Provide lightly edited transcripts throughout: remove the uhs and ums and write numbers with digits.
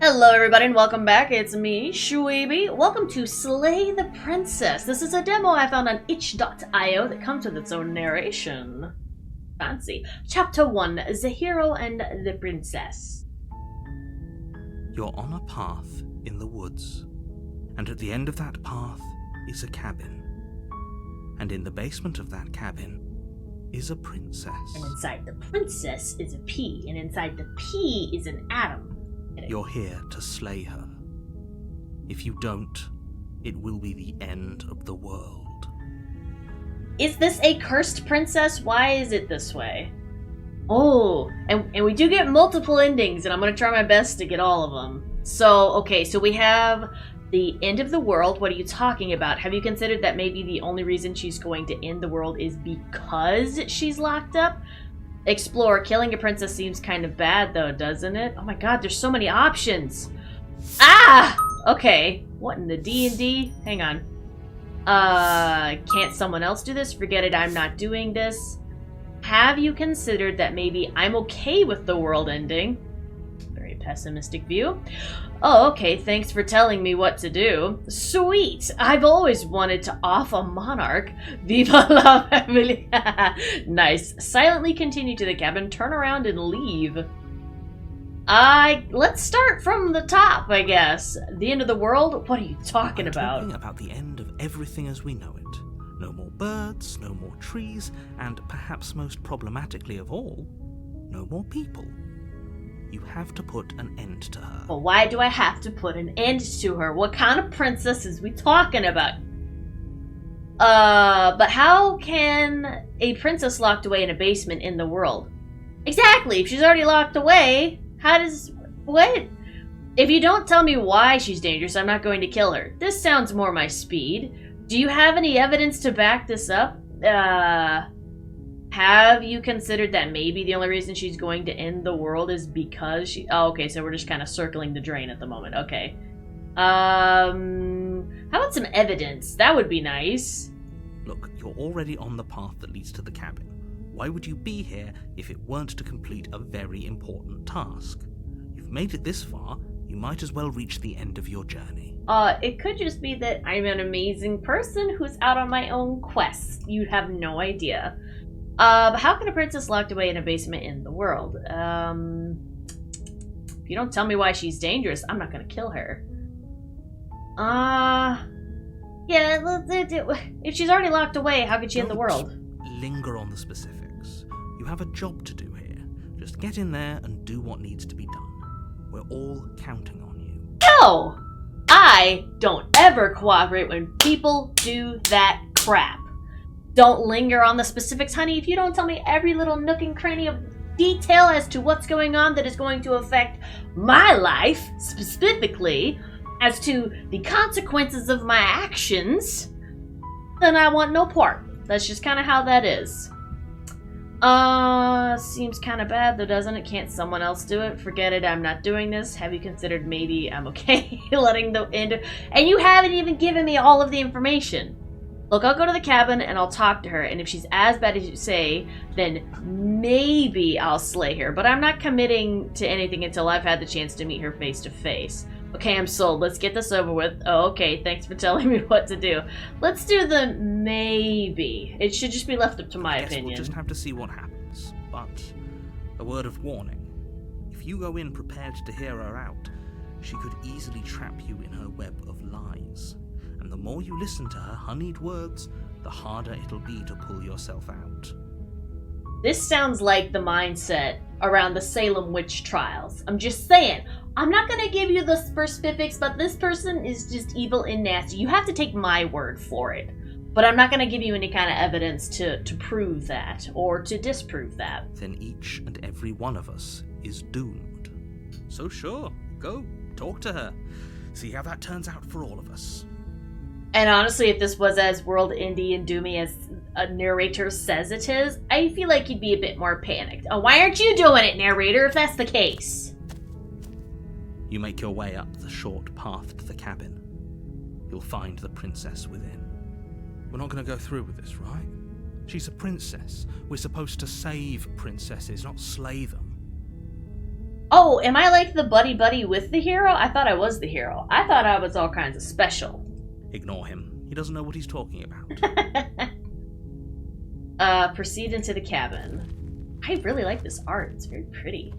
Hello everybody and welcome back, it's me, Shweebe. Welcome to Slay the Princess. This is a demo I found on itch.io that comes with its own narration. Fancy. Chapter 1, The Hero and the Princess. You're on a path in the woods, and at the end of that path is a cabin. And in the basement of that cabin is a princess. And inside the princess is a pea, and inside the pea is an atom. You're here to slay her. If you don't, it will be the end of the world. Is this a cursed princess? Why is it this way? Oh, and we do get multiple endings, and I'm going to try my best to get all of them. So, okay, so we have the end of the world. What are you talking about? Have you considered that maybe the only reason she's going to end the world is because she's locked up? Explore. Killing a princess seems kind of bad, though, doesn't it? Oh my god, there's so many options. Ah! Okay. What in the D&D? Hang on. Can't someone else do this? Forget it, I'm not doing this. Have you considered that maybe I'm okay with the world ending? Very pessimistic view. Oh, okay, thanks for telling me what to do. Sweet! I've always wanted to off a monarch. Viva la family! Nice. Silently continue to the cabin, turn around and leave. Let's start from the top, I guess. The end of the world? What are you talking about? I'm talking about the end of everything as we know it. No more birds, no more trees, and perhaps most problematically of all, no more people. You have to put an end to her. Well, why do I have to put an end to her? What kind of princess is we talking about? But how can a princess locked away in a basement in the world? Exactly, if she's already locked away, how does... what? If you don't tell me why she's dangerous, I'm not going to kill her. This sounds more my speed. Do you have any evidence to back this up? Have you considered that maybe the only reason she's going to end the world is because she... oh, okay, so we're just kind of circling the drain at the moment. Okay. How about some evidence? That would be nice. Look, you're already on the path that leads to the cabin. Why would you be here if it weren't to complete a very important task? You've made it this far, you might as well reach the end of your journey. It could just be that I'm an amazing person who's out on my own quest. You have no idea. But how can a princess locked away in a basement in the world? If you don't tell me why she's dangerous, I'm not gonna kill her. Yeah, if she's already locked away, how could she end the world? Linger on the specifics. You have a job to do here. Just get in there and do what needs to be done. We're all counting on you. No! I don't ever cooperate when people do that crap. Don't linger on the specifics, honey. If you don't tell me every little nook and cranny of detail as to what's going on that is going to affect my life, specifically, as to the consequences of my actions, then I want no part. That's just kind of how that is. Seems kind of bad though, doesn't it? Can't someone else do it? Forget it, I'm not doing this. Have you considered maybe I'm okay letting the end... and you haven't even given me all of the information. Look, I'll go to the cabin and I'll talk to her, and if she's as bad as you say, then maybe I'll slay her. But I'm not committing to anything until I've had the chance to meet her face to face. Okay, I'm sold. Let's get this over with. Oh, okay, thanks for telling me what to do. Let's do the maybe. It should just be left up to my opinion. We'll just have to see what happens. But a word of warning. If you go in prepared to hear her out, she could easily trap you in her web of lies. And the more you listen to her honeyed words, the harder it'll be to pull yourself out. This sounds like the mindset around the Salem witch trials. I'm just saying, I'm not going to give you the specifics, but this person is just evil and nasty. You have to take my word for it. But I'm not going to give you any kind of evidence to prove that or to disprove that. Then each and every one of us is doomed. So sure, go, talk to her. See how that turns out for all of us. And honestly, if this was as world-ending and doomy as a narrator says it is, I feel like he'd be a bit more panicked. Oh, why aren't you doing it, narrator, if that's the case? You make your way up the short path to the cabin. You'll find the princess within. We're not going to go through with this, right? She's a princess. We're supposed to save princesses, not slay them. Oh, am I like the buddy with the hero? I thought I was the hero. I thought I was all kinds of special. Ignore him. He doesn't know what he's talking about. Proceed into the cabin. I really like this art. It's very pretty.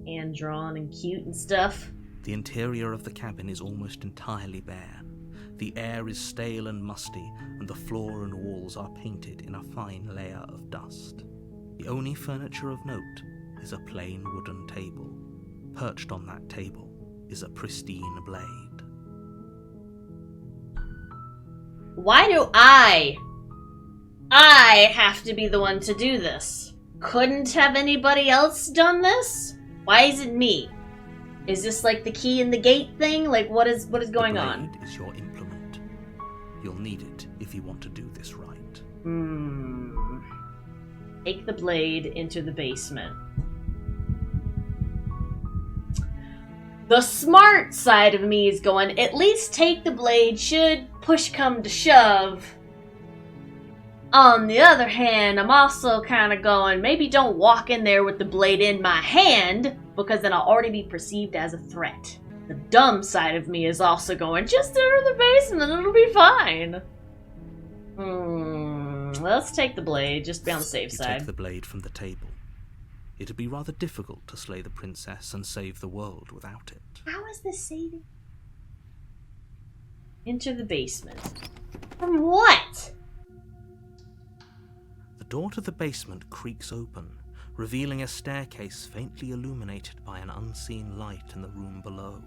Hand drawn and cute and stuff. The interior of the cabin is almost entirely bare. The air is stale and musty, and the floor and walls are painted in a fine layer of dust. The only furniture of note is a plain wooden table. Perched on that table is a pristine blade. Why do I have to be the one to do this? Couldn't have anybody else done this? Why is it me? Is this like the key in the gate thing? Like what is going on? The blade is your implement. You'll need it if you want to do this right. Take the blade into the basement. The smart side of me is going, at least take the blade should push come to shove. On the other hand, I'm also kind of going, maybe don't walk in there with the blade in my hand, because then I'll already be perceived as a threat. The dumb side of me is also going, just enter the basement, it'll be fine. Let's take the blade, just be on the safe side. You take the blade from the table. It'd be rather difficult to slay the princess and save the world without it. How is this saving? Enter the basement. From what? The door to the basement creaks open, revealing a staircase faintly illuminated by an unseen light in the room below.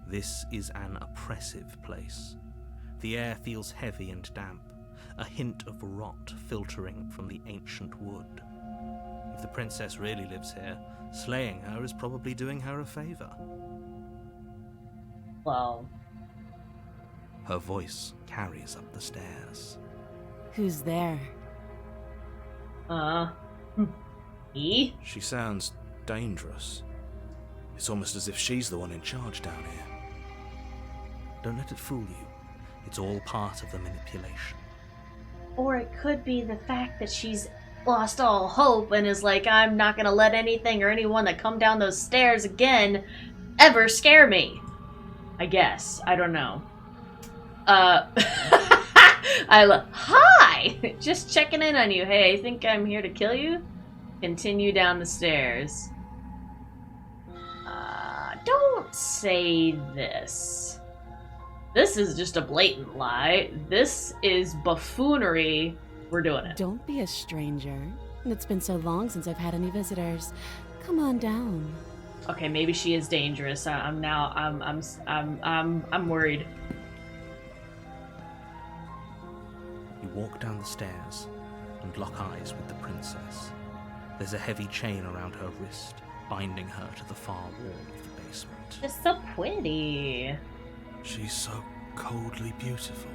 This is an oppressive place. The air feels heavy and damp, a hint of rot filtering from the ancient wood. If the princess really lives here, slaying her is probably doing her a favor. Well... Her voice carries up the stairs. Who's there? E? She sounds dangerous. It's almost as if she's the one in charge down here. Don't let it fool you. It's all part of the manipulation. Or it could be the fact that she's lost all hope and is like, I'm not gonna let anything or anyone that come down those stairs again ever scare me. I guess. I don't know. Hi! Just checking in on you. Hey, I think I'm here to kill you? Continue down the stairs. Don't say this. This is just a blatant lie. This is buffoonery. We're doing it. Don't be a stranger. It's been so long since I've had any visitors. Come on down. Okay, maybe she is dangerous. I'm worried. You walk down the stairs and lock eyes with the princess. There's a heavy chain around her wrist, binding her to the far wall of the basement. She's so pretty. She's so coldly beautiful.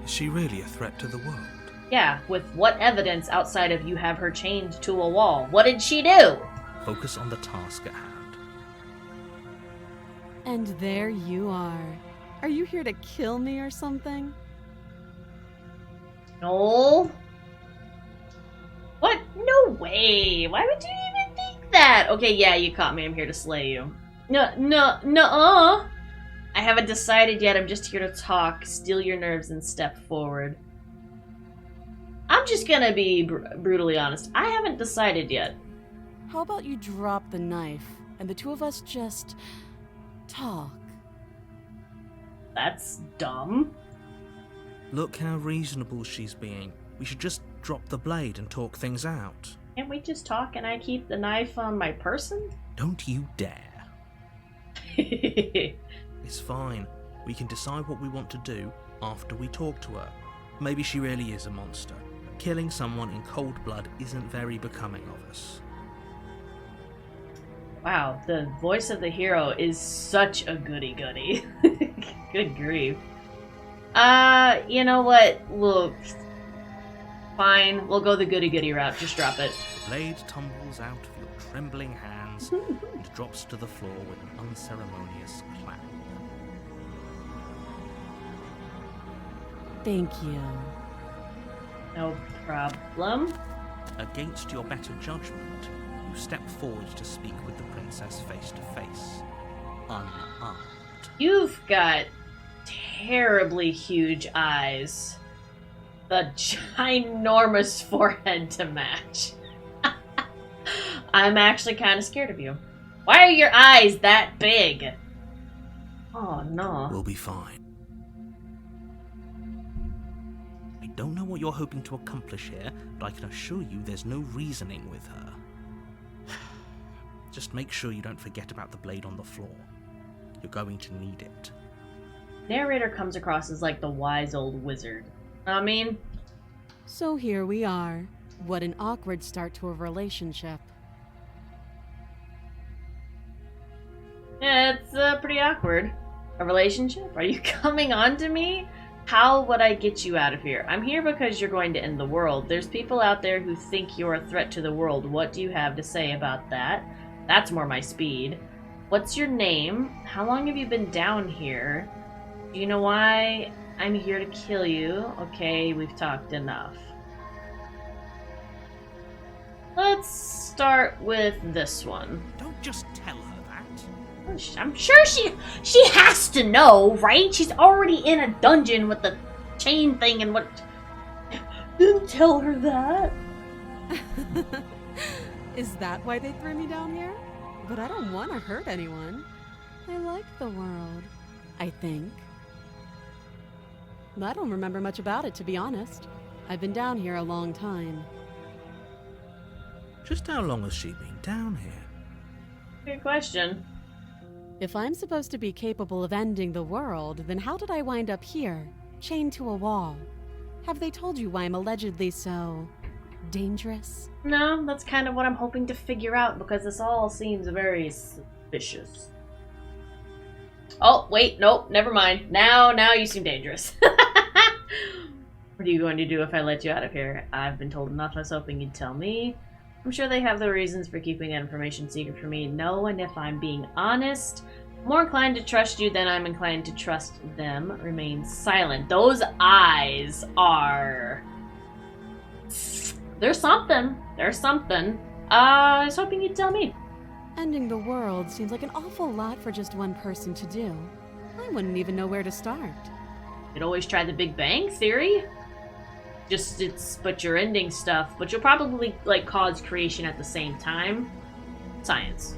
Is she really a threat to the world? Yeah, with what evidence outside of you have her chained to a wall? What did she do? Focus on the task at hand. And there you are. Are you here to kill me or something? No. What? No way. Why would you even think that? Okay, yeah, you caught me. I'm here to slay you. No. I haven't decided yet. I'm just here to talk, steal your nerves, and step forward. I'm just gonna be brutally honest. I haven't decided yet. How about you drop the knife and the two of us just talk? That's dumb. Look how reasonable she's being. We should just drop the blade and talk things out. Can't we just talk and I keep the knife on my person? Don't you dare. It's fine. We can decide what we want to do after we talk to her. Maybe she really is a monster. Killing someone in cold blood isn't very becoming of us. Wow, the voice of the hero is such a goody-goody. Good grief. You know what? Look, fine. We'll go the goody-goody route. Just drop it. The blade tumbles out of your trembling hands and drops to the floor with an unceremonious clap. Thank you. No problem. Against your better judgment, you step forward to speak with the princess face to face, unarmed. You've got terribly huge eyes. The ginormous forehead to match. I'm actually kind of scared of you. Why are your eyes that big? Oh, no. We'll be fine. I don't know what you're hoping to accomplish here, but I can assure you there's no reasoning with her. Just make sure you don't forget about the blade on the floor. You're going to need it. Narrator comes across as like the wise old wizard. I mean... So here we are. What an awkward start to a relationship. Yeah, it's pretty awkward. A relationship? Are you coming on to me? How would I get you out of here? I'm here because you're going to end the world. There's people out there who think you're a threat to the world. What do you have to say about that? That's more my speed. What's your name? How long have you been down here? Do you know why I'm here to kill you? Okay, we've talked enough. Let's start with this one. Don't just tell her that. I'm sure she has to know, right? She's already in a dungeon with the chain thing and what... Didn't tell her that. Is that why they threw me down here? But I don't want to hurt anyone. I like the world, I think. I don't remember much about it, to be honest. I've been down here a long time. Just how long has she been down here? Good question. If I'm supposed to be capable of ending the world, then how did I wind up here, chained to a wall? Have they told you why I'm allegedly so... dangerous? No, that's kind of what I'm hoping to figure out, because this all seems very suspicious. Oh, wait, nope, never mind. Now you seem dangerous. What are you going to do if I let you out of here? I've been told enough, I was hoping you'd tell me. I'm sure they have their reasons for keeping that information secret from me. No, and if I'm being honest, more inclined to trust you than I'm inclined to trust them. Remain silent. Those eyes are... There's something. There's something. I was hoping you'd tell me. Ending the world seems like an awful lot for just one person to do. I wouldn't even know where to start. You'd always try the Big Bang Theory. But you're ending stuff, but you'll probably, like, cause creation at the same time. Science.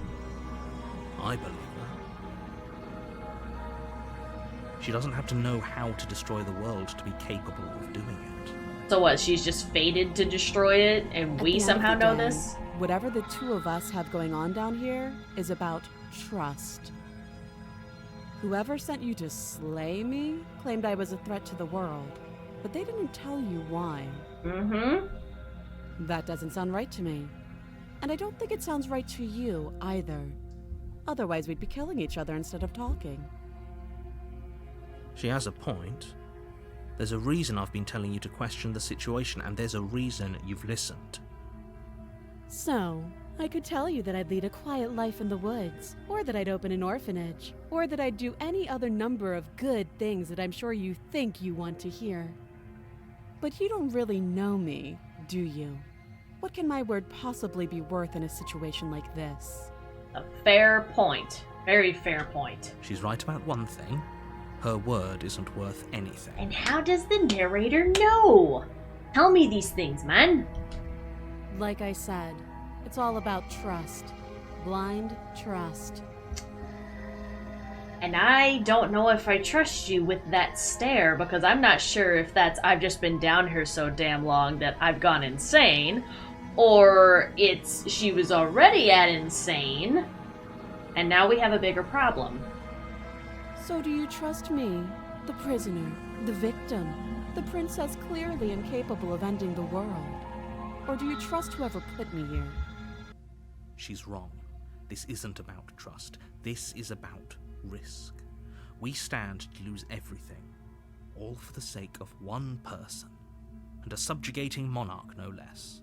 I believe her. She doesn't have to know how to destroy the world to be capable of doing it. So what, she's just fated to destroy it, and we somehow know this? Whatever the two of us have going on down here is about trust. Whoever sent you to slay me claimed I was a threat to the world, but they didn't tell you why. Mm-hmm. That doesn't sound right to me. And I don't think it sounds right to you, either. Otherwise, we'd be killing each other instead of talking. She has a point. There's a reason I've been telling you to question the situation, and there's a reason you've listened. So, I could tell you that I'd lead a quiet life in the woods, or that I'd open an orphanage, or that I'd do any other number of good things that I'm sure you think you want to hear. But you don't really know me, do you? What can my word possibly be worth in a situation like this? A fair point. Very fair point. She's right about one thing. Her word isn't worth anything. And how does the narrator know? Tell me these things, man. Like I said, it's all about trust. Blind trust. And I don't know if I trust you with that stare, because I'm not sure if that's I've just been down here so damn long that I've gone insane, or it's she was already at insane, and now we have a bigger problem. So do you trust me, the prisoner, the victim, the princess clearly incapable of ending the world? Or do you trust whoever put me here? She's wrong. This isn't about trust. This is about risk. We stand to lose everything, all for the sake of one person, and a subjugating monarch, no less.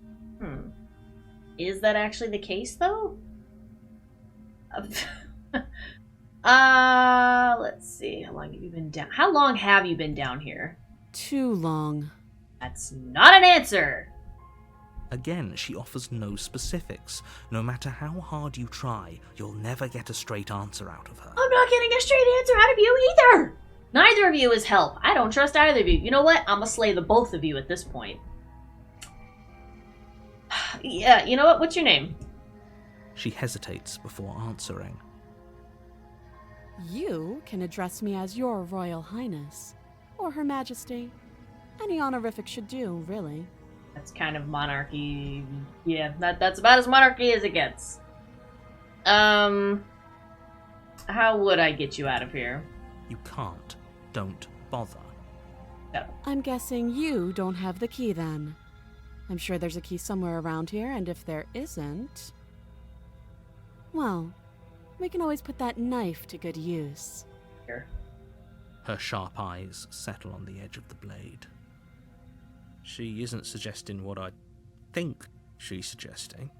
Is that actually the case, though? Let's see. How long have you been down? How long have you been down here? Too long. That's not an answer. Again, she offers no specifics. No matter how hard you try, you'll never get a straight answer out of her. I'm not getting a straight answer out of you either! Neither of you is help. I don't trust either of you. You know what? I'm gonna slay the both of you at this point. Yeah, you know what? What's your name? She hesitates before answering. You can address me as Your Royal Highness, or Her Majesty. Any honorific should do, really. That's kind of monarchy. Yeah, that's about as monarchy as it gets. How would I get you out of here? You can't. Don't bother. No. I'm guessing you don't have the key then. I'm sure there's a key somewhere around here, and if there isn't... well, we can always put that knife to good use. Here. Her sharp eyes settle on the edge of the blade. She isn't suggesting what I think she's suggesting,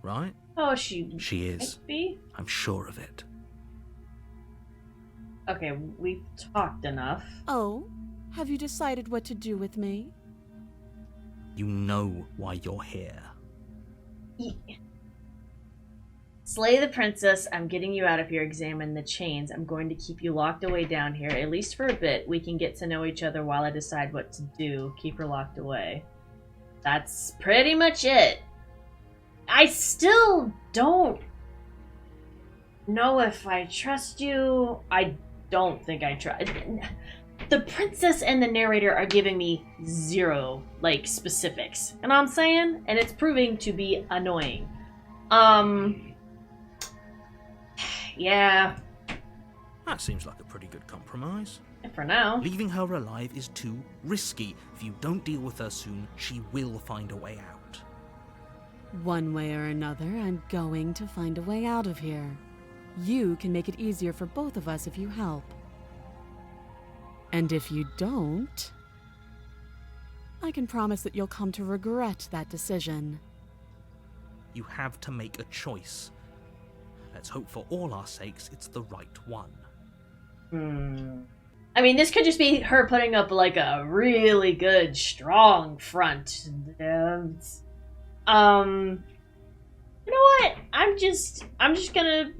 right? Oh, she She might is. be? I'm sure of it. Okay, we've talked enough. Oh, have you decided what to do with me? You know why you're here. Slay the princess. I'm getting you out of here. Examine the chains. I'm going to keep you locked away down here, at least for a bit. We can get to know each other while I decide what to do. Keep her locked away. That's pretty much it. I still don't know if I trust you. I don't think I trust. The princess and the narrator are giving me zero, specifics. You know what I'm saying? And it's proving to be annoying. Yeah. That seems like a pretty good compromise. For now. Leaving her alive is too risky. If you don't deal with her soon, she will find a way out. One way or another, I'm going to find a way out of here. You can make it easier for both of us if you help. And if you don't, I can promise that you'll come to regret that decision. You have to make a choice. Let's hope for all our sakes it's the right one. I mean, this could just be her putting up a really good, strong front. You know what? I'm just gonna...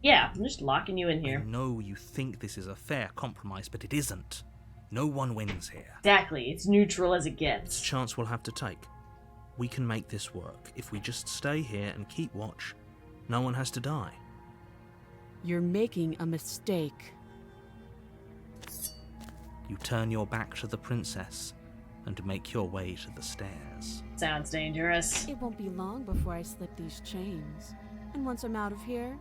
yeah, I'm just locking you in I here. know you think this is a fair compromise, but it isn't. No one wins here. Exactly. It's neutral as it It's a gets. chance we'll have to take. We can make this work. If we just stay here and keep watch, no one has to die. You're making a mistake. You turn your back to the princess and make your way to the stairs. Sounds dangerous. It won't be long before I slip these chains. And once I'm out of here,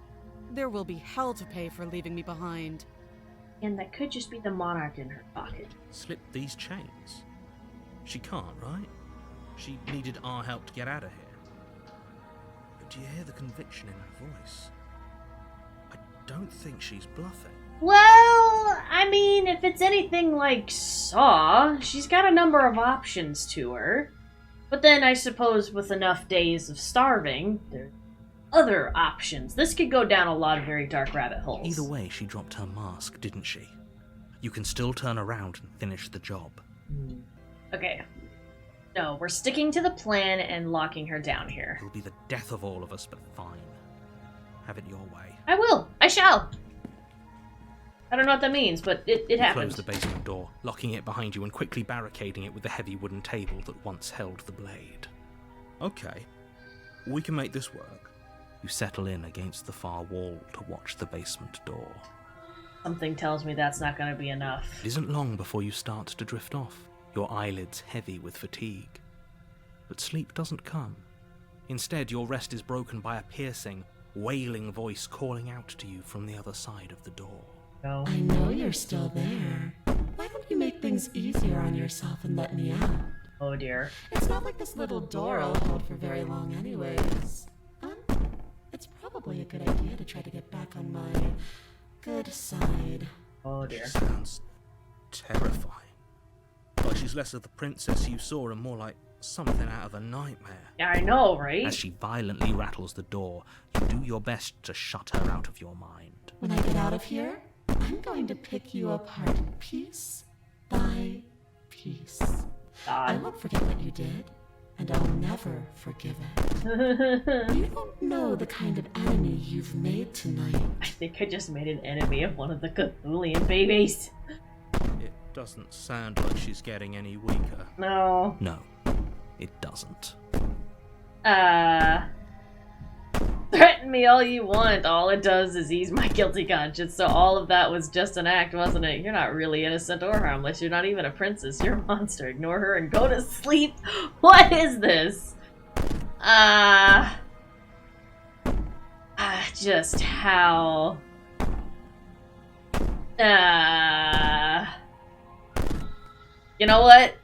there will be hell to pay for leaving me behind. And that could just be the monarch in her pocket. Slip these chains? She can't, right? She needed our help to get out of here. But do you hear the conviction in her voice? I don't think she's bluffing. Well, I mean, if it's anything like Saw, she's got a number of options to her. But then I suppose with enough days of starving, there's other options. This could go down a lot of very dark rabbit holes. Either way, she dropped her mask, didn't she? You can still turn around and finish the job. Okay. No, we're sticking to the plan and locking her down here. It'll be the death of all of us, but fine. Have it your way. I will. I shall. I don't know what that means, but it happened. Close the basement door, locking it behind you and quickly barricading it with the heavy wooden table that once held the blade. Okay, we can make this work. You settle in against the far wall to watch the basement door. Something tells me that's not going to be enough. It isn't long before you start to drift off, your eyelids heavy with fatigue. But sleep doesn't come. Instead, your rest is broken by a piercing, wailing voice calling out to you from the other side of the door. No. I know you're still there. Why don't you make things easier on yourself and let me out? Oh dear. It's not like this little door will hold for very long anyways. It's probably a good idea to try to get back on my good side. Oh dear. Sounds terrifying. Like she's less of the princess you saw and more like something out of a nightmare. Yeah, I know, right? As she violently rattles the door, you do your best to shut her out of your mind. When I get out of here, I'm going to pick you apart piece by piece. I God. won't forget what you did. and I'll never forgive it. You don't know the kind of enemy you've made tonight. I think I just made an enemy of one of the Cthulian babies. It doesn't sound like she's getting any weaker. No. No, it doesn't. Threaten me all you want. All it does is ease my guilty conscience. So all of that was just an act, wasn't it? You're not really innocent or harmless. You're not even a princess. You're a monster. Ignore her and go to sleep. What is this? Just how... You know what?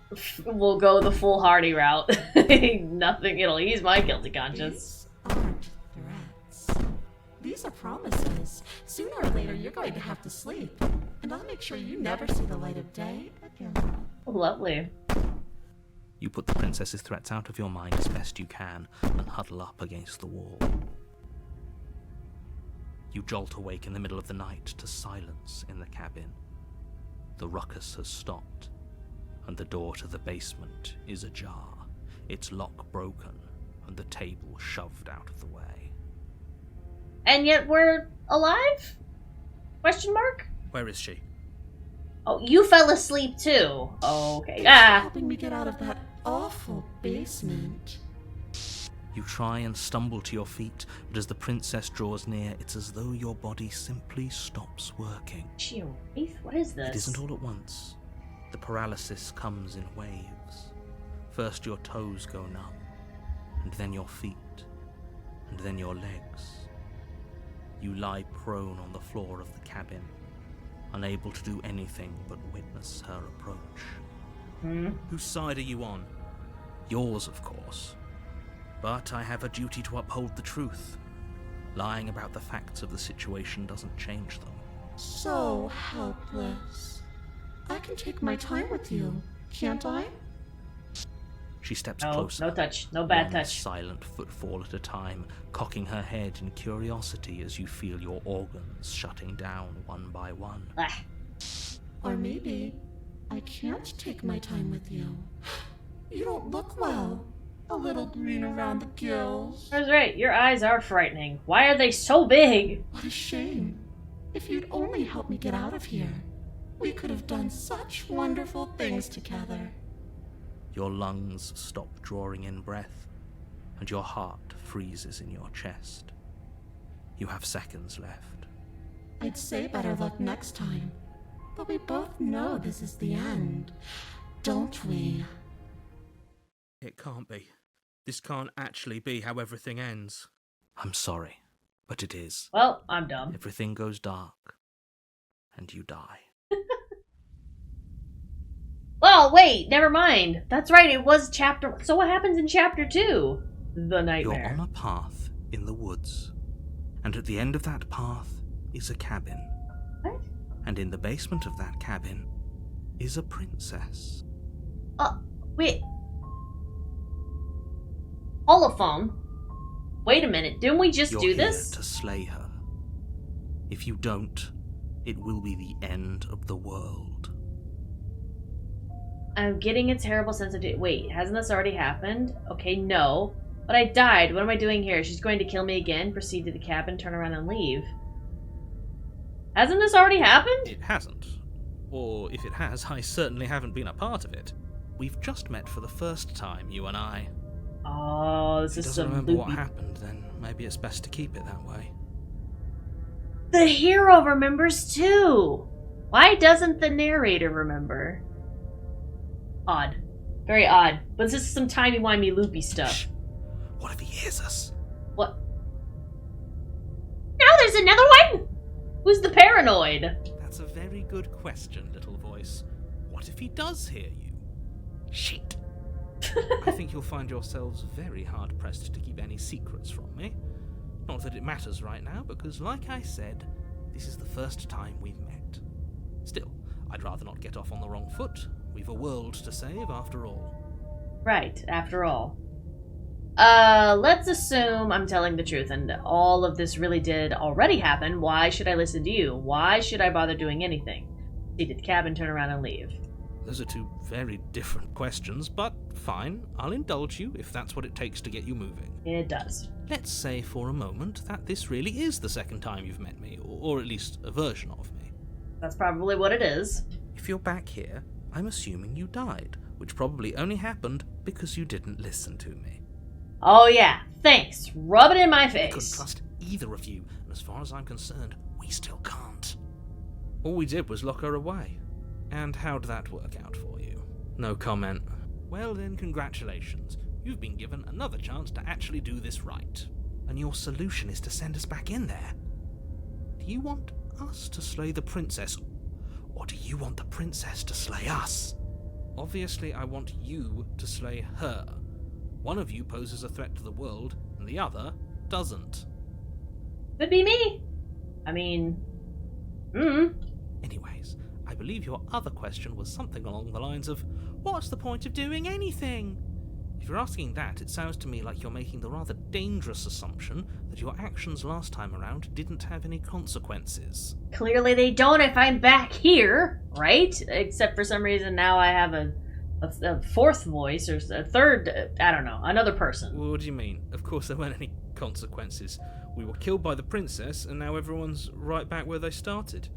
We'll go the foolhardy route. Nothing, it'll ease my guilty conscience. These aren't threats. These are promises. Sooner or later, you're going to have to sleep. And I'll make sure you never see the light of day again. Lovely. You put the princess's threats out of your mind as best you can and huddle up against the wall. You jolt awake in the middle of the night to silence in the cabin. The ruckus has stopped, and the door to the basement is ajar, its lock broken, and the table shoved out of the way. And yet we're alive? Question mark? Where is she? Oh, you fell asleep too. Okay. Helping me get out of that awful basement. You try and stumble to your feet, but as the princess draws near, it's as though your body simply stops working. Gee, what is this? It isn't all at once. The paralysis comes in waves. First your toes go numb, and then your feet, and then your legs. You lie prone on the floor of the cabin, unable to do anything but witness her approach. Whose side are you on? Yours, of course. But I have a duty to uphold the truth. Lying about the facts of the situation doesn't change them. So helpless. I can take my time with you, can't I? She steps No, closer. no touch. No bad one touch. silent footfall at a time, cocking her head in curiosity as you feel your organs shutting down one by one. Ah. Or maybe I can't take my time with you. You don't look well. A little green around the gills. That's right. Your eyes are frightening. Why are they so big? What a shame. If you'd only help me get out of here, we could have done such wonderful things together. Your lungs stop drawing in breath, and your heart freezes in your chest. You have seconds left. I'd say better luck next time, but we both know this is the end, don't we? It can't be. This can't actually be how everything ends. I'm sorry, but it is. Well, I'm dumb. Everything goes dark, and you die. Well, wait, never mind. That's right, it was chapter... So what happens in chapter 2? The nightmare. You're on a path in the woods, and at the end of that path is a cabin. What? And in the basement of that cabin is a princess. Wait. Holophone? Wait a minute, didn't we just You're do here this? to slay her. If you don't, it will be the end of the world. I'm getting a terrible sense of... Wait, hasn't this already happened? Okay, no. But I died. What am I doing here? She's going to kill me again, proceed to the cabin, turn around and leave. Hasn't this already happened? It hasn't. Or if it has, I certainly haven't been a part of it. We've just met for the first time, you and I. Oh, this If is he some doesn't remember what loopy... happened, then maybe it's best to keep it that way. The hero remembers too! Why doesn't the narrator remember? Odd. Very odd. But this is some timey-wimey loopy stuff. Shh. What if he hears us? What? Now there's another one? Who's the paranoid? That's a very good question, little voice. What if he does hear you? Shit. I think you'll find yourselves very hard-pressed to keep any secrets from me. Not that it matters right now, because like I said, this is the first time we've met. Still, I'd rather not get off on the wrong foot. We've a world to save, after all. Right, after all. Let's assume I'm telling the truth and all of this really did already happen. Why should I listen to you? Why should I bother doing anything? See to the cabin, turn around and leave. Those are two very different questions, but fine, I'll indulge you if that's what it takes to get you moving. It does. Let's say for a moment that this really is the second time you've met me, or at least a version of me. That's probably what it is. If you're back here, I'm assuming you died, which probably only happened because you didn't listen to me. Oh yeah, thanks. Rub it in my I couldn't face. trust either of you, and as far as I'm concerned, we still can't. All we did was lock her away. And how'd that work out for you? No comment. Well then, congratulations. You've been given another chance to actually do this right. And your solution is to send us back in there. Do you want us to slay the princess, or do you want the princess to slay us? Obviously, I want you to slay her. One of you poses a threat to the world, and the other doesn't. Could be me. I mean, Anyways, I believe your other question was something along the lines of, what's the point of doing anything? If you're asking that, it sounds to me like you're making the rather dangerous assumption that your actions last time around didn't have any consequences. Clearly they don't if I'm back here, right? Except for some reason now I have a fourth voice, or a third, I don't know, another person. What do you mean? Of course there weren't any consequences. We were killed by the princess, and now everyone's right back where they started.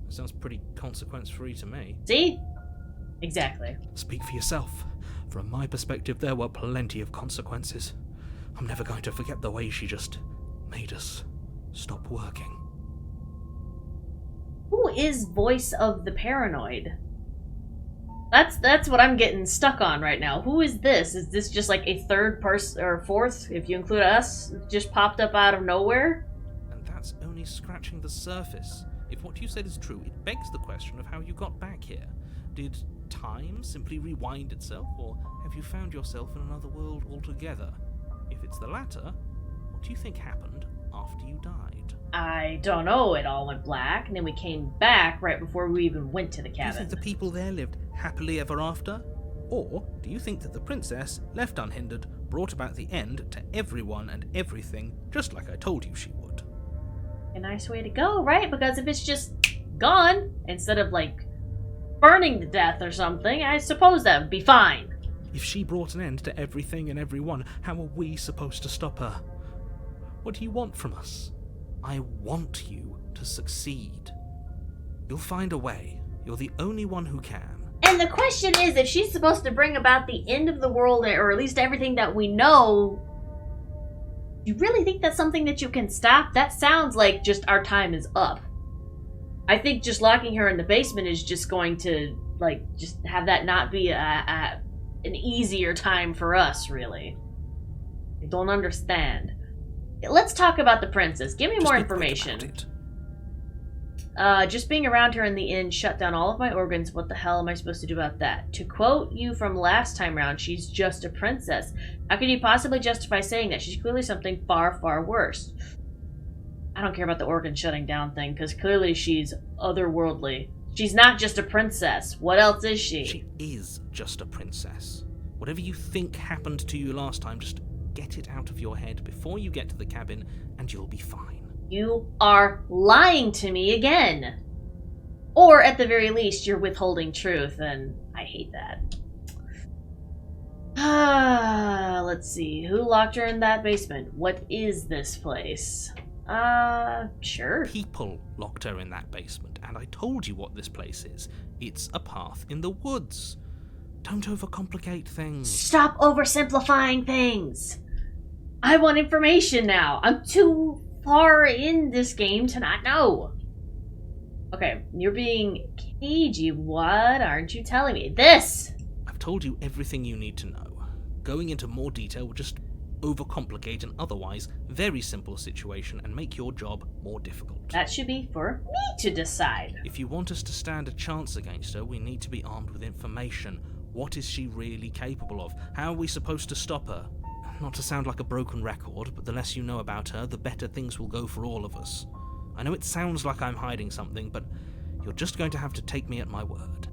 That sounds pretty consequence-free to me. See? Exactly. Speak for yourself. From my perspective, there were plenty of consequences. I'm never going to forget the way she just made us stop working. Who is voice of the paranoid? That's what I'm getting stuck on right now. Who is this? Is this just like a third person, or fourth, if you include us, just popped up out of nowhere? And that's only scratching the surface. If what you said is true, it begs the question of how you got back here. Did time simply rewind itself, or have you found yourself in another world altogether? If it's the latter, what do you think happened after you died? I don't know. It all went black, and then we came back right before we even went to the Do you cabin. think the people there lived happily ever after? Or do you think that the princess, left unhindered, brought about the end to everyone and everything, just like I told you she would? A nice way to go, right? Because if it's just gone, instead of, like, burning to death or something, I suppose that would be fine. If she brought an end to everything and everyone, how are we supposed to stop her? What do you want from us? I want you to succeed. You'll find a way. You're the only one who can. And the question is, if she's supposed to bring about the end of the world, or at least everything that we know, do you really think that's something that you can stop? That sounds like just our time is up. I think just locking her in the basement is just going to, like, just have that not be an easier time for us, really. I don't understand. Let's talk about the princess. Give me Just more be quick information. about it. Just being around her in the inn shut down all of my organs. What the hell am I supposed to do about that? To quote you from last time round, she's just a princess. How could you possibly justify saying that? She's clearly something far, far worse. I don't care about the organ shutting down thing, because clearly she's otherworldly. She's not just a princess. What else is she? She is just a princess. Whatever you think happened to you last time, just get it out of your head before you get to the cabin, and you'll be fine. You are lying to me again. Or at the very least, you're withholding truth, and I hate that. Let's see. Who locked her in that basement? What is this place? Sure. People locked her in that basement, and I told you what this place is. It's a path in the woods. Don't overcomplicate things. Stop oversimplifying things. I want information now. I'm too far in this game to not know. Okay, you're being cagey. What aren't you telling me? This! I've told you everything you need to know. Going into more detail will just overcomplicate an otherwise very simple situation and make your job more difficult. That should be for me to decide. If you want us to stand a chance against her, we need to be armed with information. What is she really capable of? How are we supposed to stop her? Not to sound like a broken record, but the less you know about her, the better things will go for all of us. I know it sounds like I'm hiding something, but you're just going to have to take me at my word.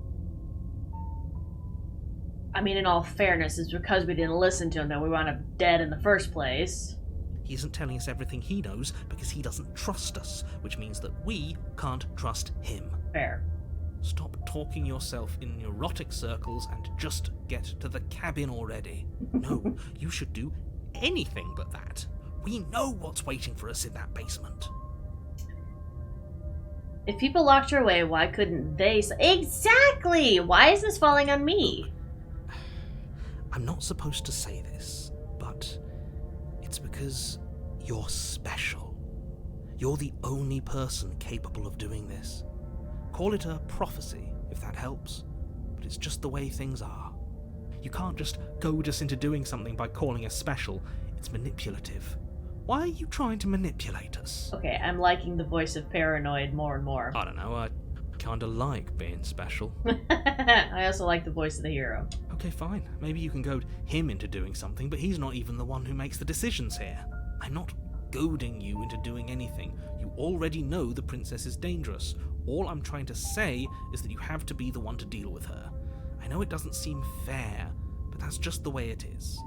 I mean, in all fairness, it's because we didn't listen to him that we wound up dead in the first place. He isn't telling us everything he knows because he doesn't trust us, which means that we can't trust him. Fair. Stop talking yourself in neurotic circles and just get to the cabin already. No, you should do anything but that. We know what's waiting for us in that basement. If people locked her away, why couldn't they? Exactly! Why is this falling on me? I'm not supposed to say this, but it's because you're special. You're the only person capable of doing this. Call it a prophecy, if that helps, but it's just the way things are. You can't just goad us into doing something by calling us special. It's manipulative. Why are you trying to manipulate us? Okay, I'm liking the voice of Paranoid more and more. I don't know, I kinda like being special. I also like the voice of the hero. Okay, fine. Maybe you can goad him into doing something, but he's not even the one who makes the decisions here. I'm not goading you into doing anything. You already know the princess is dangerous. All I'm trying to say is that you have to be the one to deal with her. I know it doesn't seem fair, but that's just the way it is.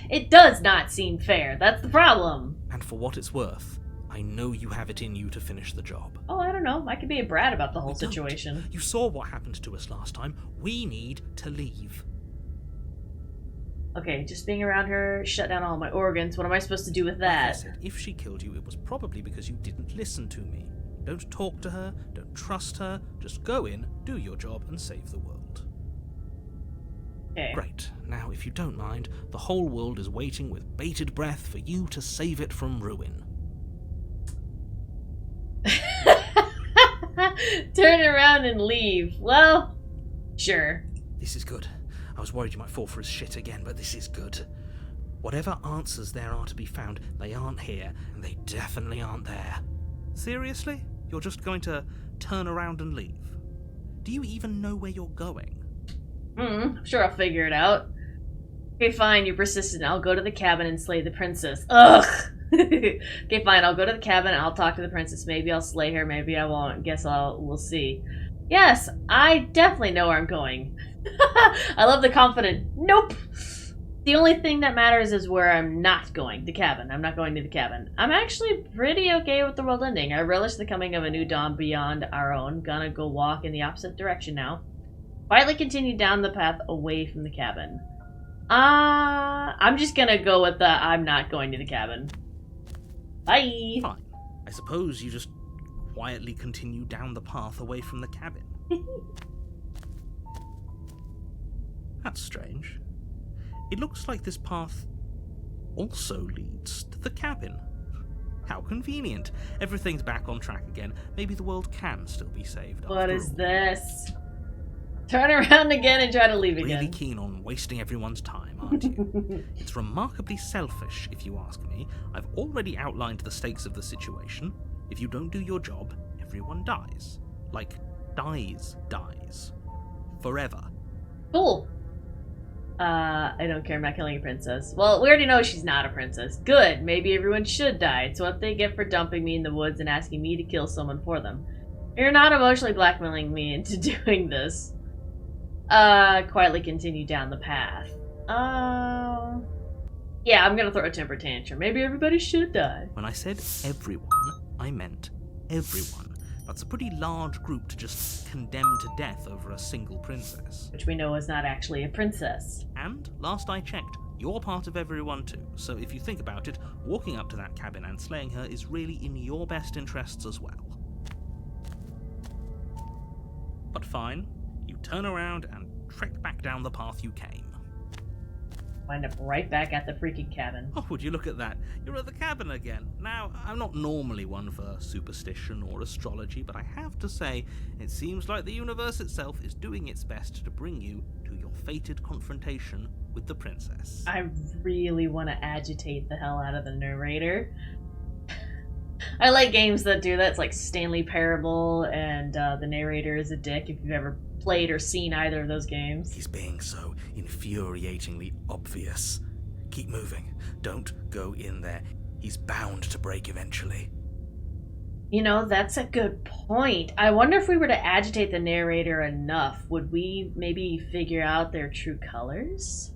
It does not seem fair. That's the problem. And for what it's worth, I know you have it in you to finish the job. Oh, I don't know. I could be a brat about the whole We don't. situation. You saw what happened to us last time. We need to leave. Okay, just being around her shut down all my organs. What am I supposed to do with Like I that? said, if she killed you, it was probably because you didn't listen to me. Don't talk to her, don't trust her, just go in, do your job, and save the world. Okay. Great. Now, if you don't mind, the whole world is waiting with bated breath for you to save it from ruin. Turn around and leave. Well, sure. This is good. I was worried you might fall for his shit again, but this is good. Whatever answers there are to be found, they aren't here, and they definitely aren't there. Seriously? You're just going to turn around and leave? Do you even know where you're going? I'm sure I'll figure it out. Okay, fine, you're persistent. I'll go to the cabin and slay the princess. Ugh! Okay, fine, I'll go to the cabin and I'll talk to the princess. Maybe I'll slay her, maybe I won't. We'll see. Yes, I definitely know where I'm going. I love the confident, nope! The only thing that matters is where I'm not going. The cabin. I'm not going to the cabin. I'm actually pretty okay with the world ending. I relish the coming of a new dawn beyond our own. Gonna go walk in the opposite direction now. Quietly continue down the path away from the cabin. I'm just gonna go with the I'm not going to the cabin. Bye! Fine. I suppose you just quietly continue down the path away from the cabin. That's strange. It looks like this path also leads to the cabin. How convenient. Everything's back on track again. Maybe the world can still be saved. What after is all. this? Turn around again and try to leave again. Really keen on wasting everyone's time, aren't you? It's remarkably selfish, if you ask me. I've already outlined the stakes of the situation. If you don't do your job, everyone dies. Like, dies. Forever. Cool. I don't care. I'm not killing a princess. Well, we already know she's not a princess. Good. Maybe everyone should die. It's what they get for dumping me in the woods and asking me to kill someone for them. You're not emotionally blackmailing me into doing this. Quietly continue down the path. Yeah, I'm gonna throw a temper tantrum. Maybe everybody should die. When I said everyone, I meant everyone. That's a pretty large group to just condemn to death over a single princess. Which we know is not actually a princess. And, last I checked, you're part of everyone too, so if you think about it, walking up to that cabin and slaying her is really in your best interests as well. But fine, you turn around and trek back down the path you came. Wind up right back at the freaking cabin. Oh, would you look at that? You're at the cabin again. Now, I'm not normally one for superstition or astrology, but I have to say, it seems like the universe itself is doing its best to bring you to your fated confrontation with the princess. I really want to agitate the hell out of the narrator. I like games that do that. It's like Stanley Parable and the narrator is a dick, if you've ever played or seen either of those games. He's being so infuriatingly obvious. Keep moving. Don't go in there. He's bound to break eventually. You know, that's a good point. I wonder if we were to agitate the narrator enough, would we maybe figure out their true colors?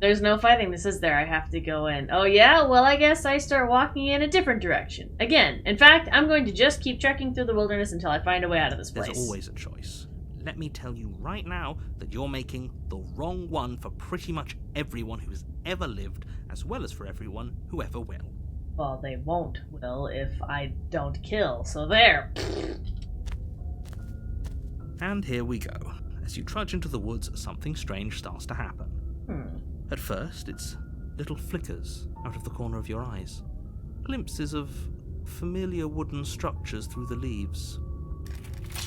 There's no fighting this, is there? I have to go in. Oh yeah? Well, I guess I start walking in a different direction. Again. In fact, I'm going to just keep trekking through the wilderness until I find a way out of this place. There's always a choice. Let me tell you right now that you're making the wrong one for pretty much everyone who has ever lived, as well as for everyone who ever will. Well, they won't, Will, if I don't kill. So there. And here we go. As you trudge into the woods, something strange starts to happen. At first, it's little flickers out of the corner of your eyes. Glimpses of familiar wooden structures through the leaves.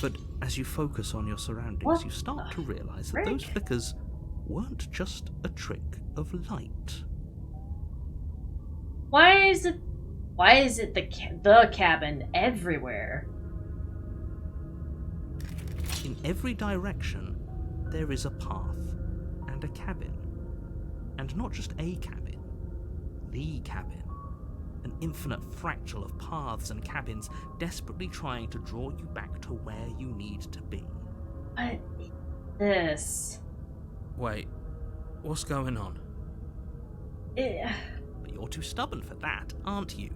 But as you focus on your surroundings, you start to realize that those flickers weren't just a trick of light. Why is it the cabin everywhere? In every direction, there is a path and a cabin. And not just a cabin, the cabin. An infinite fractal of paths and cabins desperately trying to draw you back to where you need to be. What is this? Wait, what's going on? But you're too stubborn for that, aren't you?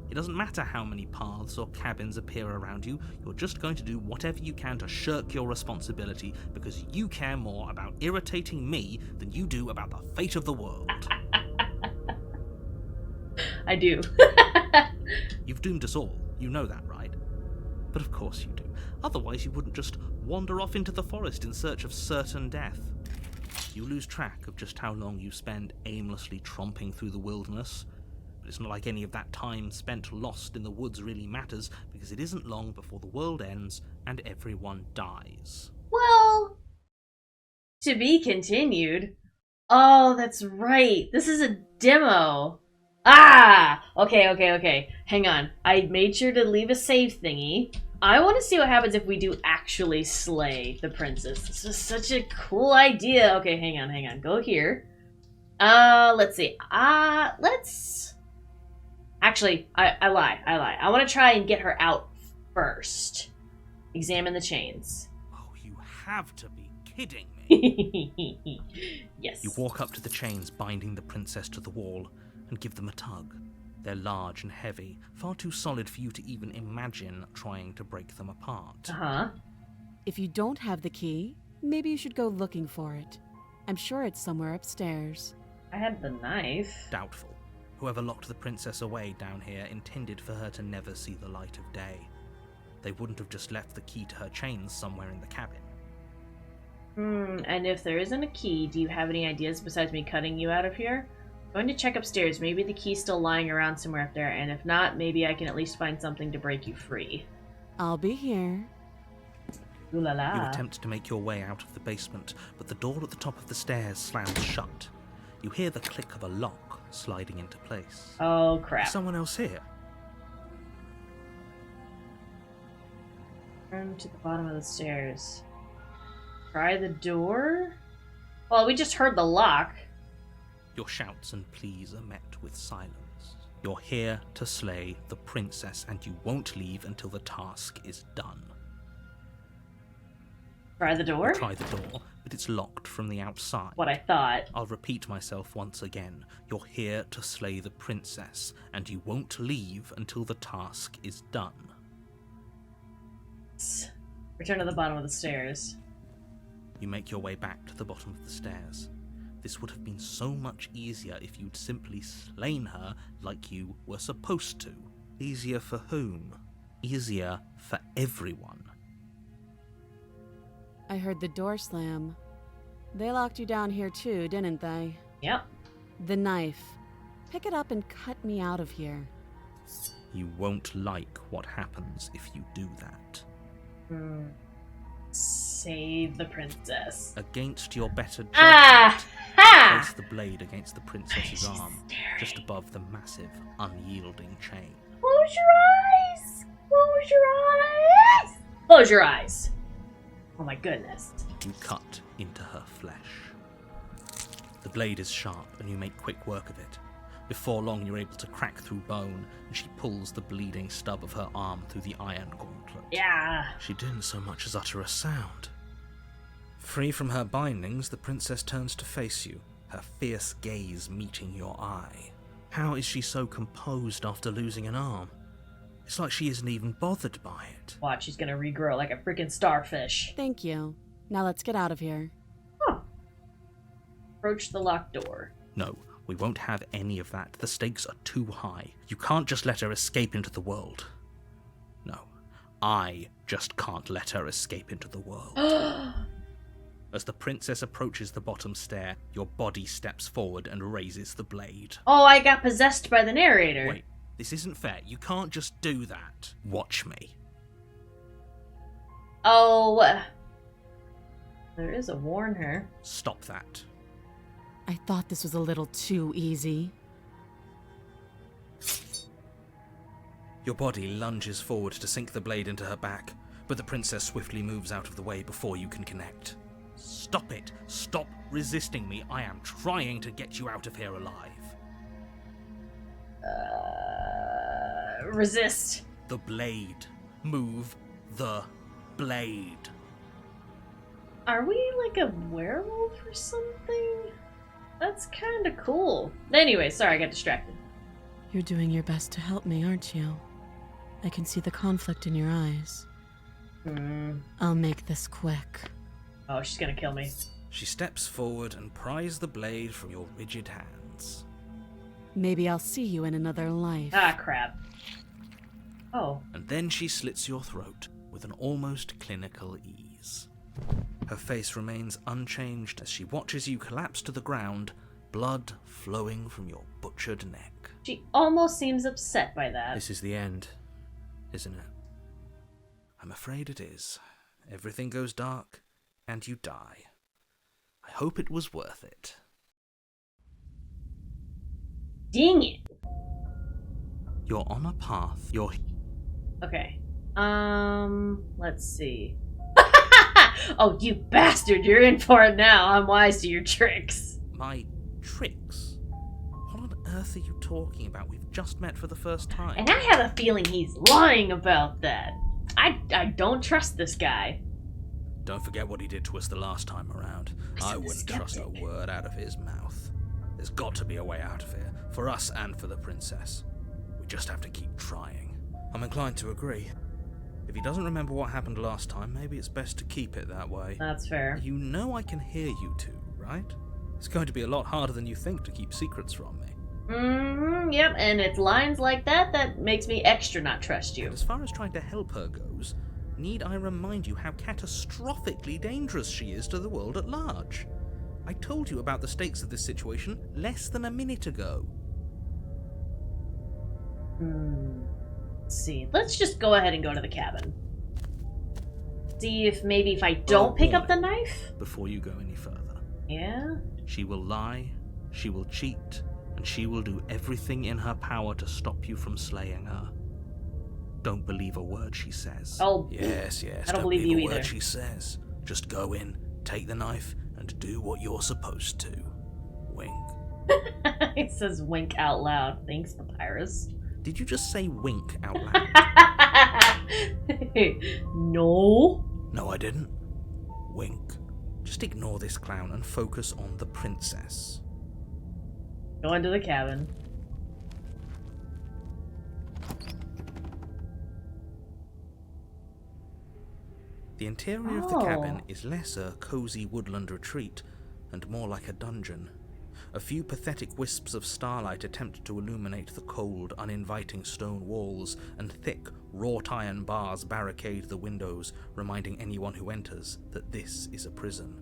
It doesn't matter how many paths or cabins appear around you, you're just going to do whatever you can to shirk your responsibility because you care more about irritating me than you do about the fate of the world. I do. You've doomed us all, you know that, right? But of course you do. Otherwise you wouldn't just wander off into the forest in search of certain death. You lose track of just how long you spend aimlessly tromping through the wilderness. But it's not like any of that time spent lost in the woods really matters, because it isn't long before the world ends and everyone dies. Well, to be continued. Oh, that's right. This is a demo. Ah! Okay. Hang on. I made sure to leave a save thingy. I want to see what happens if we do actually slay the princess. This is such a cool idea. Okay, hang on. Go here. Let's see. Actually, I lie. I want to try and get her out first. Examine the chains. Oh, you have to be kidding me. Yes. You walk up to the chains binding the princess to the wall and give them a tug. They're large and heavy, far too solid for you to even imagine trying to break them apart. Uh-huh. If you don't have the key, maybe you should go looking for it. I'm sure it's somewhere upstairs. I had the knife. Doubtful. Whoever locked the princess away down here intended for her to never see the light of day. They wouldn't have just left the key to her chains somewhere in the cabin. And if there isn't a key, do you have any ideas besides me cutting you out of here? I'm going to check upstairs. Maybe the key's still lying around somewhere up there, and if not, maybe I can at least find something to break you free. I'll be here. Ooh la You la. attempt to make your way out of the basement, but the door at the top of the stairs slams shut. You hear the click of a lock sliding into place. Oh, Is crap. someone else here? Turn to the bottom of the stairs. Try the door? Well, we just heard the lock. Your shouts and pleas are met with silence. You're here to slay the princess, and you won't leave until the task is done. Try the door? Try the door, but it's locked from the outside. What I thought. I'll repeat myself once again. You're here to slay the princess, and you won't leave until the task is done. Return to the bottom of the stairs. You make your way back to the bottom of the stairs. This would have been so much easier if you'd simply slain her like you were supposed to. Easier for whom? Easier for everyone. I heard the door slam. They locked you down here too, didn't they? Yep. The knife. Pick it up and cut me out of here. You won't like what happens if you do that. Save the princess. Against your better judgment, Ah! Ha! place the blade against the princess's arm, just above the massive, unyielding chain. Close your eyes! Close your eyes! Close your eyes! Oh my goodness. You cut into her flesh. The blade is sharp, and you make quick work of it. Before long, you're able to crack through bone, and she pulls the bleeding stub of her arm through the iron gauntlet. Yeah. She didn't so much as utter a sound. Free from her bindings, the princess turns to face you, her fierce gaze meeting your eye. How is she so composed after losing an arm? It's like she isn't even bothered by it. Watch, she's gonna regrow like a freaking starfish. Thank you. Now let's get out of here. Huh. Approach the locked door. No, we won't have any of that. The stakes are too high. You can't just let her escape into the world. No, I just can't let her escape into the world. As the princess approaches the bottom stair, your body steps forward and raises the blade. Oh, I got possessed by the narrator. Wait, this isn't fair. You can't just do that. Watch me. Oh. There is a warn her. Stop that. I thought this was a little too easy. Your body lunges forward to sink the blade into her back, but the princess swiftly moves out of the way before you can connect. Stop it! Stop resisting me! I am trying to get you out of here alive. Resist. The blade. Move the blade. Are we like a werewolf or something? That's kind of cool. Anyway, sorry, I got distracted. You're doing your best to help me, aren't you? I can see the conflict in your eyes. I'll make this quick. Oh, she's gonna kill me. She steps forward and pries the blade from your rigid hands. Maybe I'll see you in another life. Ah, crap. Oh. And then she slits your throat with an almost clinical ease. Her face remains unchanged as she watches you collapse to the ground, blood flowing from your butchered neck. She almost seems upset by that. This is the end, isn't it? I'm afraid it is. Everything goes dark, and you die. I hope it was worth it. Dang it. You're on a path. Okay. Let's see. Oh, you bastard! You're in for it now. I'm wise to your tricks. My tricks? What on earth are you talking about? We've just met for the first time. And I have a feeling he's lying about that. I don't trust this guy. Don't forget what he did to us the last time around. I wouldn't trust a word out of his mouth. There's got to be a way out of here, for us and for the princess. We just have to keep trying. I'm inclined to agree. If he doesn't remember what happened last time, maybe it's best to keep it that way. That's fair. You know I can hear you two, right? It's going to be a lot harder than you think to keep secrets from me. Yep, and it's lines like that that makes me extra not trust you. And as far as trying to help her goes, need I remind you how catastrophically dangerous she is to the world at large? I told you about the stakes of this situation less than a minute ago. Let's see. Let's just go ahead and go to the cabin. See if maybe if I don't pick up the knife? Before you go any further. Yeah? She will lie, she will cheat, and she will do everything in her power to stop you from slaying her. Don't believe a word she says. Oh, yes. I don't believe you a either. word she says. Just go in, take the knife, and do what you're supposed to. Wink. It says wink out loud. Thanks, Papyrus. Did you just say wink out loud? No. No, I didn't. Wink. Just ignore this clown and focus on the princess. Go into the cabin. The interior of the cabin is less a cozy woodland retreat and more like a dungeon. A few pathetic wisps of starlight attempt to illuminate the cold, uninviting stone walls, and thick, wrought iron bars barricade the windows, reminding anyone who enters that this is a prison.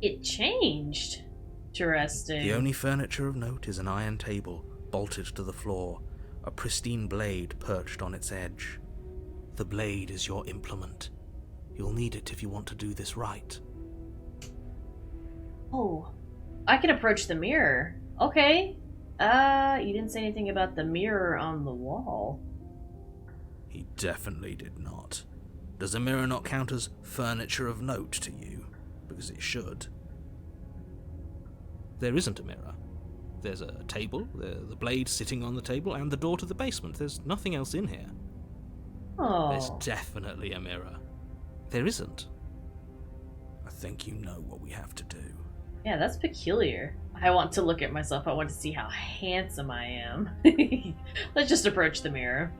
It changed. Interesting. The only furniture of note is an iron table, bolted to the floor, a pristine blade perched on its edge. The blade is your implement. You'll need it if you want to do this right. Oh, I can approach the mirror. Okay. You didn't say anything about the mirror on the wall. He definitely did not. Does a mirror not count as furniture of note to you? Because it should. There isn't a mirror. There's a table, the blade sitting on the table, and the door to the basement. There's nothing else in here. Oh. There's definitely a mirror. There isn't. I think you know what we have to do. Yeah, that's peculiar. I want to look at myself. I want to see how handsome I am. Let's just approach the mirror.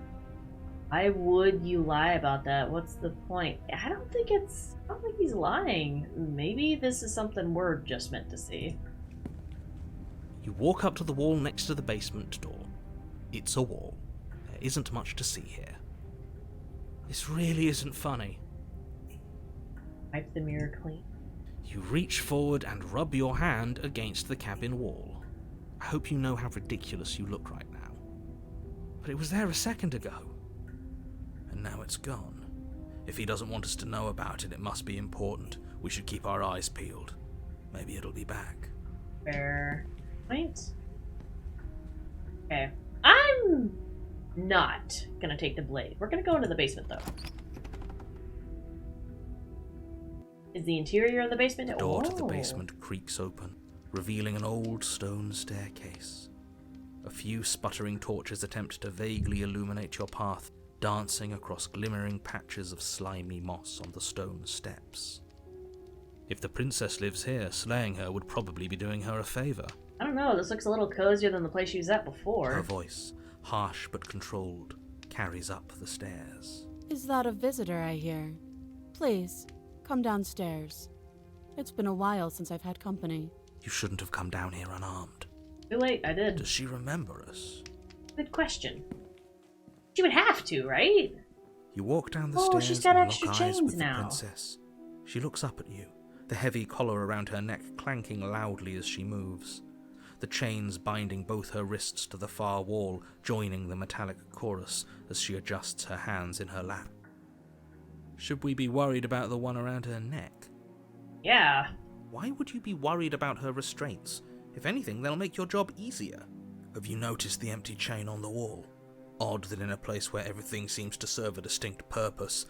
Why would you lie about that? What's the point? I don't think he's lying. Maybe this is something we're just meant to see. You walk up to the wall next to the basement door. It's a wall. There isn't much to see here. This really isn't funny. Wipe the mirror clean. You reach forward and rub your hand against the cabin wall. I hope you know how ridiculous you look right now. But it was there a second ago. And now it's gone. If he doesn't want us to know about it, it must be important. We should keep our eyes peeled. Maybe it'll be back. Fair point. Okay. I'm not gonna take the blade. We're gonna go into the basement, though. Is the interior of the basement? The door to the basement creaks open, revealing an old stone staircase. A few sputtering torches attempt to vaguely illuminate your path, dancing across glimmering patches of slimy moss on the stone steps. If the princess lives here, slaying her would probably be doing her a favor. I don't know, this looks a little cozier than the place she was at before. Her voice, harsh but controlled, carries up the stairs. Is that a visitor I hear? Please, come downstairs. It's been a while since I've had company. You shouldn't have come down here unarmed. Too late, I did. Does she remember us? Good question. She would have to, right? You walk down the Oh, stairs she's got and extra lock eyes chains with now. the princess. She looks up at you, the heavy collar around her neck clanking loudly as she moves. The chains binding both her wrists to the far wall, joining the metallic chorus as she adjusts her hands in her lap. Should we be worried about the one around her neck? Yeah. Why would you be worried about her restraints? If anything, they'll make your job easier. Have you noticed the empty chain on the wall? Odd that in a place where everything seems to serve a distinct purpose,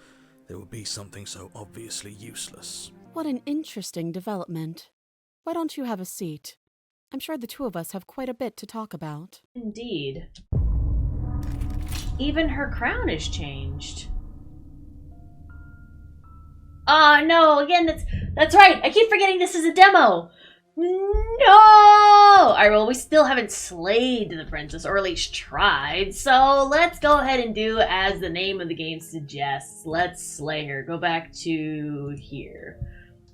there would be something so obviously useless. What an interesting development. Why don't you have a seat? I'm sure the two of us have quite a bit to talk about. Indeed. Even her crown has changed. Ah, no, again, that's right. I keep forgetting this is a demo. No! Alright, well, we still haven't slayed the princess, or at least tried, so let's go ahead and do as the name of the game suggests. Let's slay her. Go back to here.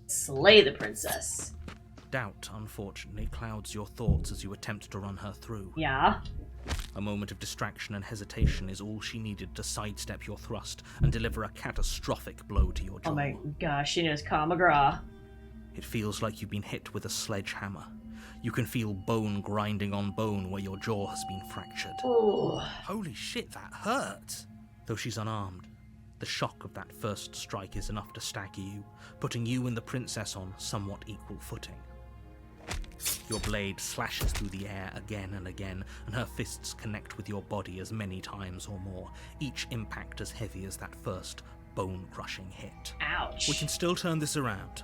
Slay the princess. Doubt, unfortunately, clouds your thoughts as you attempt to run her through. Yeah. A moment of distraction and hesitation is all she needed to sidestep your thrust and deliver a catastrophic blow to your jaw. Oh my gosh, she knows Kyle McGraw. It feels like you've been hit with a sledgehammer. You can feel bone grinding on bone where your jaw has been fractured. Ooh. Holy shit, that hurt! Though she's unarmed, the shock of that first strike is enough to stagger you, putting you and the princess on somewhat equal footing. Your blade slashes through the air again and again, and her fists connect with your body as many times or more, each impact as heavy as that first bone-crushing hit. Ouch. We can still turn this around.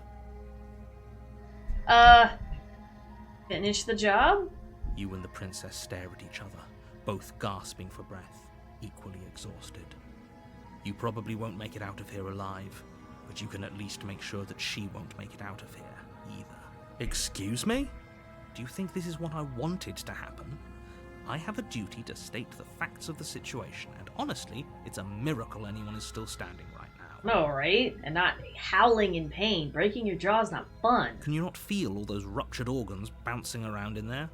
Finish the job? You and the princess stare at each other, both gasping for breath, equally exhausted. You probably won't make it out of here alive, but you can at least make sure that she won't make it out of here either. Excuse me? Do you think this is what I wanted to happen? I have a duty to state the facts of the situation, and honestly, it's a miracle anyone is still standing right now. No, right? And not howling in pain. Breaking your jaw is not fun. Can you not feel all those ruptured organs bouncing around in there?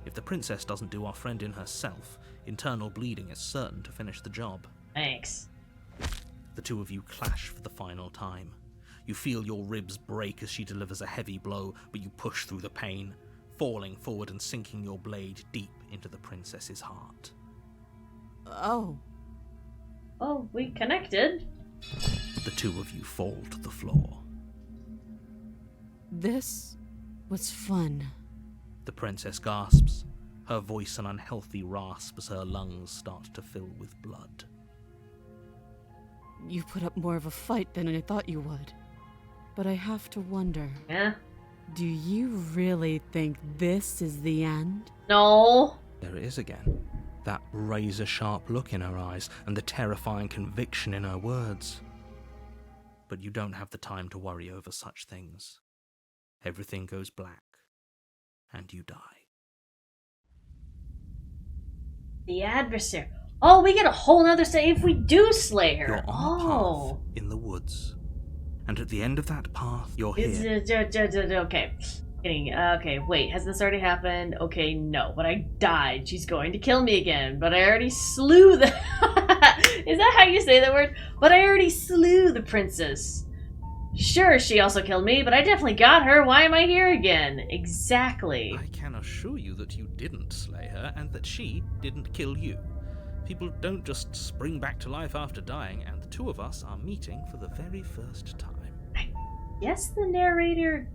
If the princess doesn't do our friend in herself, internal bleeding is certain to finish the job. Thanks. The two of you clash for the final time. You feel your ribs break as she delivers a heavy blow, but you push through the pain, falling forward and sinking your blade deep into the princess's heart. Oh. Oh, we connected. The two of you fall to the floor. This was fun. The princess gasps, her voice an unhealthy rasp as her lungs start to fill with blood. You put up more of a fight than I thought you would. But I have to wonder, Yeah? do you really think this is the end? No. There it is again. That razor-sharp look in her eyes and the terrifying conviction in her words. But you don't have the time to worry over such things. Everything goes black and you die. The adversary. Oh, we get a whole nother say if we do slay her. You're on a path in the woods. And at the end of that path, you're here. Okay. Okay, wait, has this already happened? Okay, no, but I died. She's going to kill me again, but I already slew the... Is that how you say that word? But I already slew the princess. Sure, she also killed me, but I definitely got her. Why am I here again? Exactly. I can assure you that you didn't slay her, and that she didn't kill you. People don't just spring back to life after dying, and the two of us are meeting for the very first time. I guess the narrator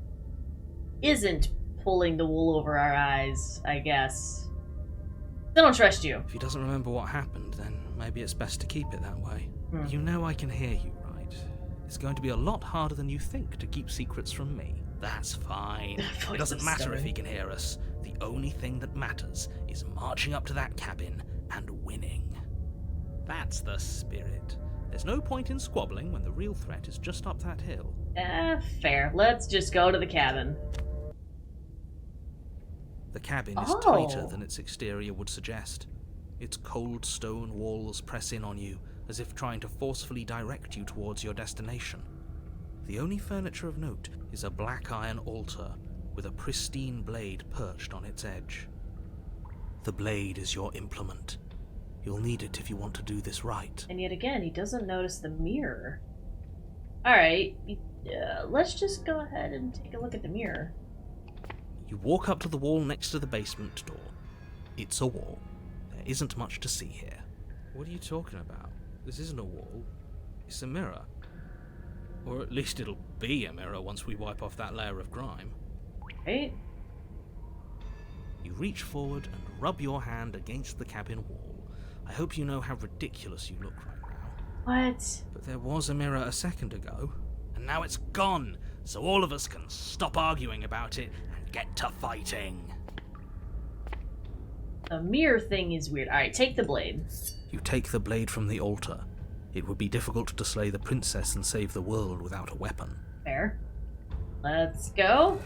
isn't pulling the wool over our eyes, I guess. I don't trust you. If he doesn't remember what happened, then maybe it's best to keep it that way. You know I can hear you, right? It's going to be a lot harder than you think to keep secrets from me. That's fine. It doesn't matter if he can hear us. The only thing that matters is marching up to that cabin and winning. That's the spirit. There's no point in squabbling when the real threat is just up that hill. Fair. Let's just go to the cabin. The cabin is tighter than its exterior would suggest. Its cold stone walls press in on you, as if trying to forcefully direct you towards your destination. The only furniture of note is a black iron altar with a pristine blade perched on its edge. The blade is your implement. You'll need it if you want to do this right. And yet again, he doesn't notice the mirror. Alright, let's just go ahead and take a look at the mirror. You walk up to the wall next to the basement door. It's a wall. There isn't much to see here. What are you talking about? This isn't a wall. It's a mirror. Or at least it'll be a mirror once we wipe off that layer of grime. Right? You reach forward and rub your hand against the cabin wall. I hope you know how ridiculous you look right now. What? But there was a mirror a second ago, and now it's gone, so all of us can stop arguing about it and get to fighting. The mirror thing is weird. Alright, take the blade. You take the blade from the altar. It would be difficult to slay the princess and save the world without a weapon. Fair. Let's go.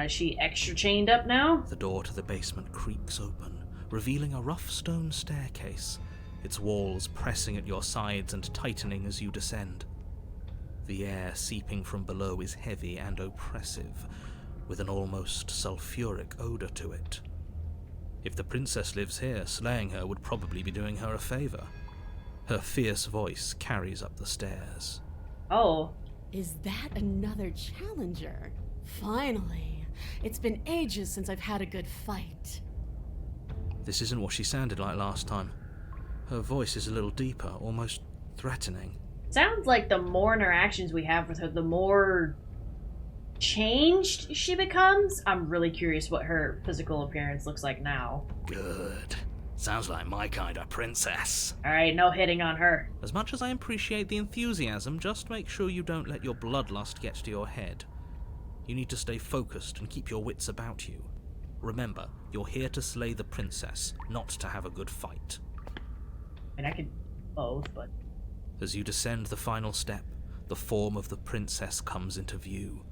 Is she extra chained up now? The door to the basement creaks open, revealing a rough stone staircase, its walls pressing at your sides and tightening as you descend. The air seeping from below is heavy and oppressive, with an almost sulfuric odor to it. If the princess lives here, slaying her would probably be doing her a favor. Her fierce voice carries up the stairs. Oh. Is that another challenger? Finally. It's been ages since I've had a good fight. This isn't what she sounded like last time. Her voice is a little deeper, almost threatening. Sounds like the more interactions we have with her, the more changed she becomes. I'm really curious what her physical appearance looks like now. Good. Sounds like my kind of princess. Alright, no hitting on her. As much as I appreciate the enthusiasm, just make sure you don't let your bloodlust get to your head. You need to stay focused and keep your wits about you. Remember, you're here to slay the princess, not to have a good fight. I mean, I could both, but... As you descend the final step, the form of the princess comes into view.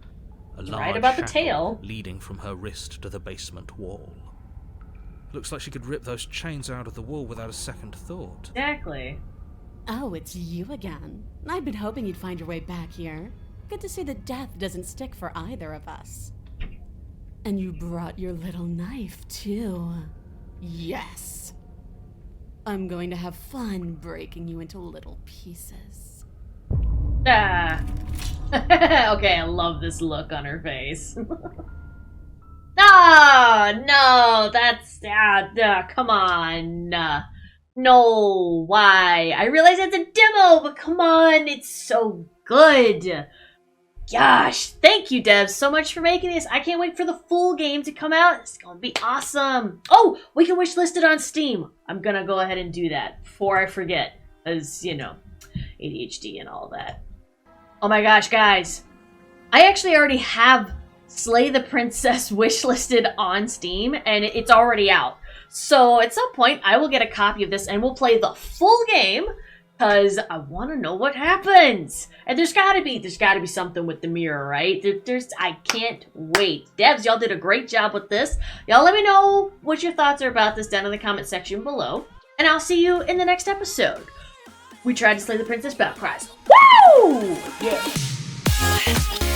A large right about the shackle tail. leading from her wrist to the basement wall. Looks like she could rip those chains out of the wall without a second thought. Exactly. Oh, it's you again. I've been hoping you'd find your way back here. Good to see that death doesn't stick for either of us. And you brought your little knife, too. Yes! I'm going to have fun breaking you into little pieces. Ah. Okay, I love this look on her face. No, that's... come on. No, why? I realize it's a demo, but come on, it's so good. Gosh, thank you, devs, so much for making this. I can't wait for the full game to come out. It's gonna be awesome. Oh, we can wishlist it on Steam. I'm gonna go ahead and do that before I forget, as, you know, ADHD and all that. Oh my gosh, guys. I actually already have Slay the Princess wishlisted on Steam, and it's already out. So at some point, I will get a copy of this, and we'll play the full game, Because I want to know what happens. And there's gotta be something with the mirror, right? I can't wait. Devs, y'all did a great job with this. Y'all let me know what your thoughts are about this down in the comment section below. And I'll see you in the next episode. We tried to slay the Princess Battle Prize. Woo! Yeah.